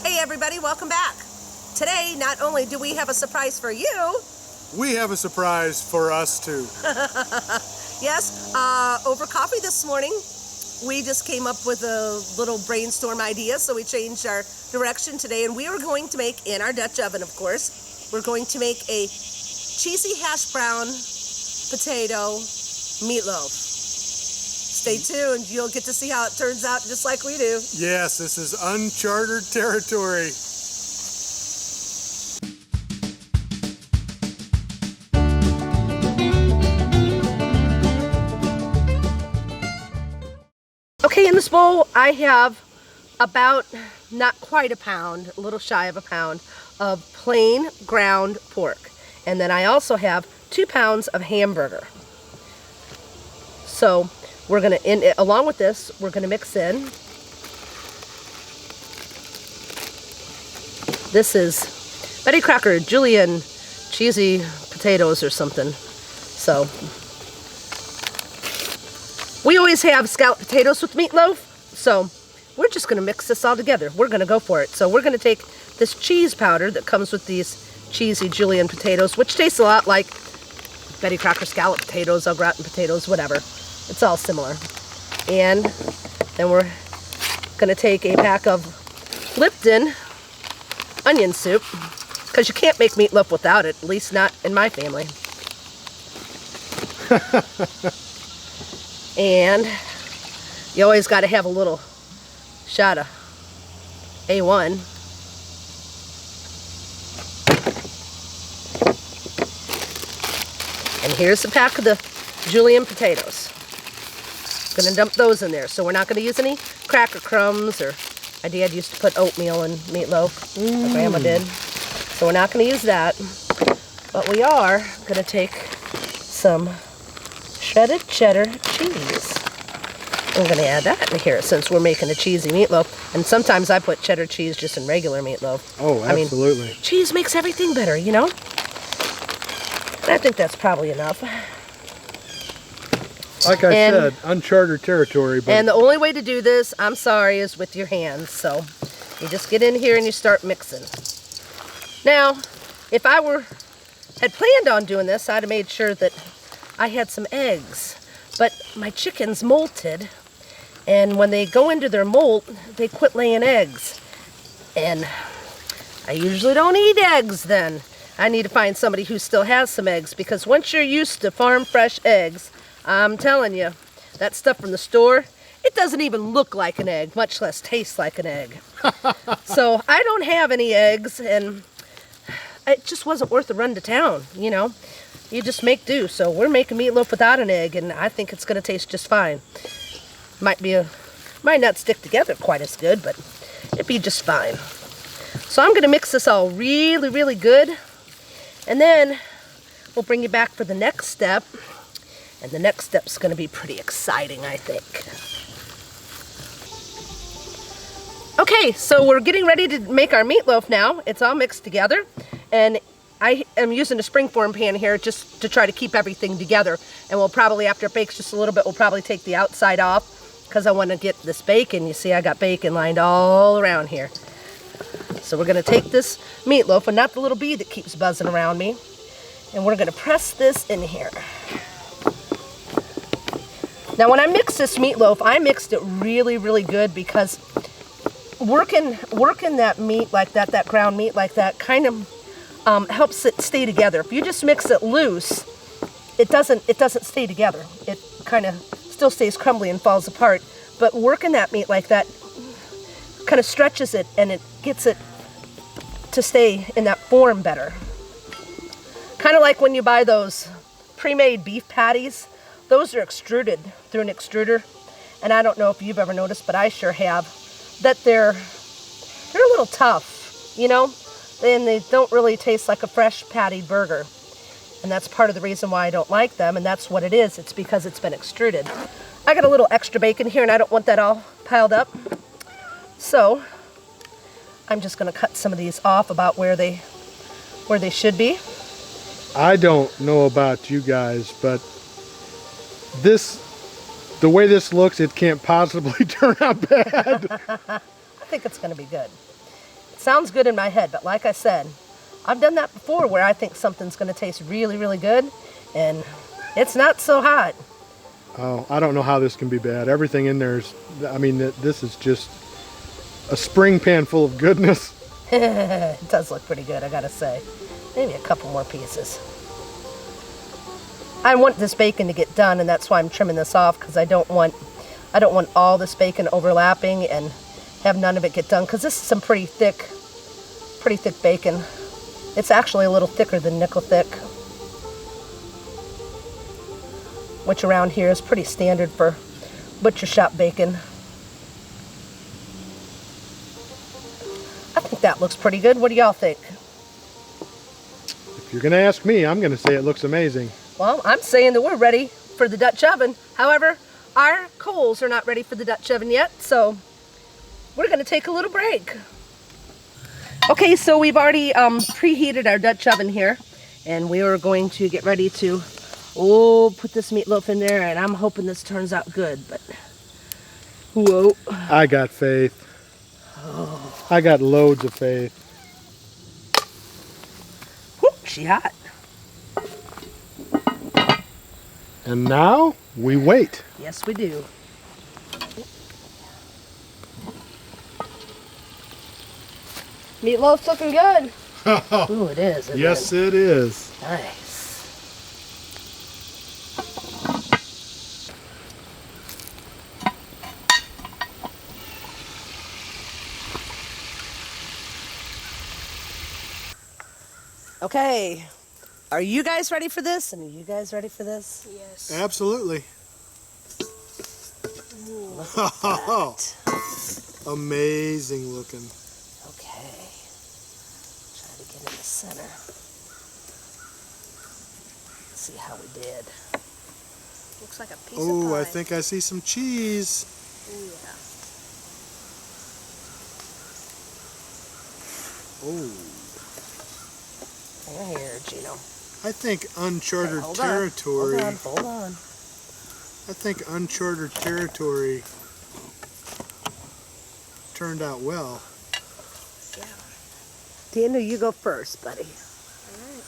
Hey everybody, welcome back. Today, not only do we have a surprise for you, we have a surprise for us too. Yes, over coffee this morning, we just came up with a little brainstorm idea, so we changed our direction today, and we are going to make, in our Dutch oven of course, we're going to make a cheesy hash brown potato meatloaf. Stay tuned, you'll get to see how it turns out just like we do. Yes, this is uncharted territory. Okay, in this bowl I have about, not quite a pound, a little shy of a pound of plain ground pork. And then I also have 2 pounds of hamburger. So we're gonna, along with this, we're gonna mix in. This is Betty Crocker Julienne cheesy potatoes or something. So we always have scalloped potatoes with meatloaf, so we're just gonna mix this all together. We're gonna go for it. So we're gonna take this cheese powder that comes with these cheesy Julienne potatoes, which tastes a lot like Betty Crocker scalloped potatoes, au gratin potatoes, whatever. It's all similar. And then we're gonna take a pack of Lipton onion soup, because you can't make meatloaf without it, at least not in my family. And you always got to have a little shot of A1. And here's the pack of the Julienne potatoes. Gonna dump those in there. So we're not gonna use any cracker crumbs, or my dad used to put oatmeal in meatloaf. My grandma did. So we're not gonna use that. But we are gonna take some shredded cheddar cheese. I'm gonna add that in here since we're making a cheesy meatloaf. And sometimes I put cheddar cheese just in regular meatloaf. Oh, absolutely. I mean, cheese makes everything better, you know? And I think that's probably enough. Like I said, uncharted territory. But and the only way to do this, I'm sorry, is with your hands. So you just get in here and you start mixing. Now, if I had planned on doing this, I'd have made sure that I had some eggs. But my chickens molted, and when they go into their molt, they quit laying eggs. And I usually don't eat eggs then. I need to find somebody who still has some eggs, because once you're used to farm fresh eggs, I'm telling you, that stuff from the store, it doesn't even look like an egg, much less taste like an egg. So I don't have any eggs, and it just wasn't worth the run to town, you know. You just make do. So we're making meatloaf without an egg, and I think it's going to taste just fine. Might not stick together quite as good, but it'd be just fine. So I'm going to mix this all really, really good, and then we'll bring you back for the next step. And the next step's going to be pretty exciting, I think. Okay, so we're getting ready to make our meatloaf now. It's all mixed together. And I am using a springform pan here just to try to keep everything together. And we'll probably, after it bakes just a little bit, we'll probably take the outside off, because I want to get this bacon. You see, I got bacon lined all around here. So we're going to take this meatloaf, and not the little bee that keeps buzzing around me. And we're going to press this in here. Now when I mix this meatloaf, I mixed it really, really good, because working that meat like that, that ground meat like that, kind of helps it stay together. If you just mix it loose, it doesn't stay together. It kind of still stays crumbly and falls apart. But working that meat like that kind of stretches it, and it gets it to stay in that form better. Kind of like when you buy those pre-made beef patties. Those are extruded through an extruder, and I don't know if you've ever noticed, but I sure have, that they're a little tough, you know, and they don't really taste like a fresh patty burger, and that's part of the reason why I don't like them, and that's what it is. It's because it's been extruded. I got a little extra bacon here, and I don't want that all piled up, so I'm just going to cut some of these off about where they should be. I don't know about you guys, but the way this looks, it can't possibly turn out bad. I think it's going to be good. sounds good in my head, but like I said, I've done that before where I think something's going to taste really, really good, and it's not so hot. Oh, I don't know how this can be bad. Everything in there is, I mean, this is just a spring pan full of goodness. It does look pretty good, I gotta say. Maybe a couple more pieces. I want this bacon to get done, and that's why I'm trimming this off, because I don't want all this bacon overlapping and have none of it get done, because this is some pretty thick bacon. It's actually a little thicker than nickel thick, which around here is pretty standard for butcher shop bacon. I think that looks pretty good. What do y'all think? If you're going to ask me, I'm going to say it looks amazing. Well, I'm saying that we're ready for the Dutch oven. However, our coals are not ready for the Dutch oven yet, so we're going to take a little break. Okay, so we've already preheated our Dutch oven here, and we are going to get ready to put this meatloaf in there, and I'm hoping this turns out good, but whoa. I got faith. Oh. I got loads of faith. Whoop, she hot. And now we wait. Yes, we do. Meatloaf's looking good. Ooh, it is. Yes, it is. Nice. Okay. Are you guys ready for this? And are you guys ready for this? Yes. Absolutely. Look at that. Amazing looking. Okay. Try to get in the center. Let's see how we did. Looks like a piece of Oh, pie. I think I see some cheese. Ooh, yeah. Oh. Here, Gino. I think uncharted Hold territory. on. Hold on. I think uncharted territory turned out well. Yeah. Daniel, you go first, buddy. All right.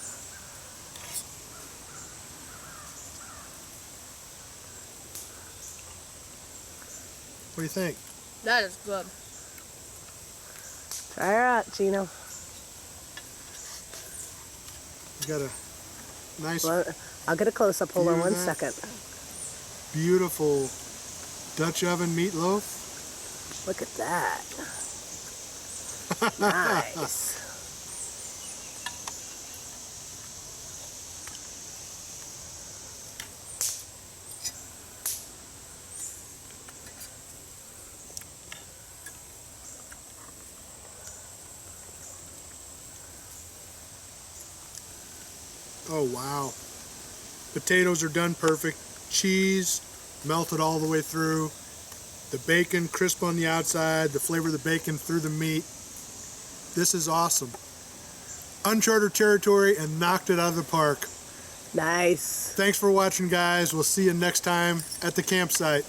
What do you think? That is good. Try her out, Gino. You got a nice, Well, I'll get a close-up. Hold on Hear one that? second. beautiful Dutch oven meatloaf. Look at that. Nice. Oh, wow. Potatoes are done perfect. Cheese melted all the way through. The bacon crisp on the outside. The flavor of the bacon through the meat. This is awesome. Uncharted territory and knocked it out of the park. Nice. Thanks for watching, guys. We'll see you next time at the campsite.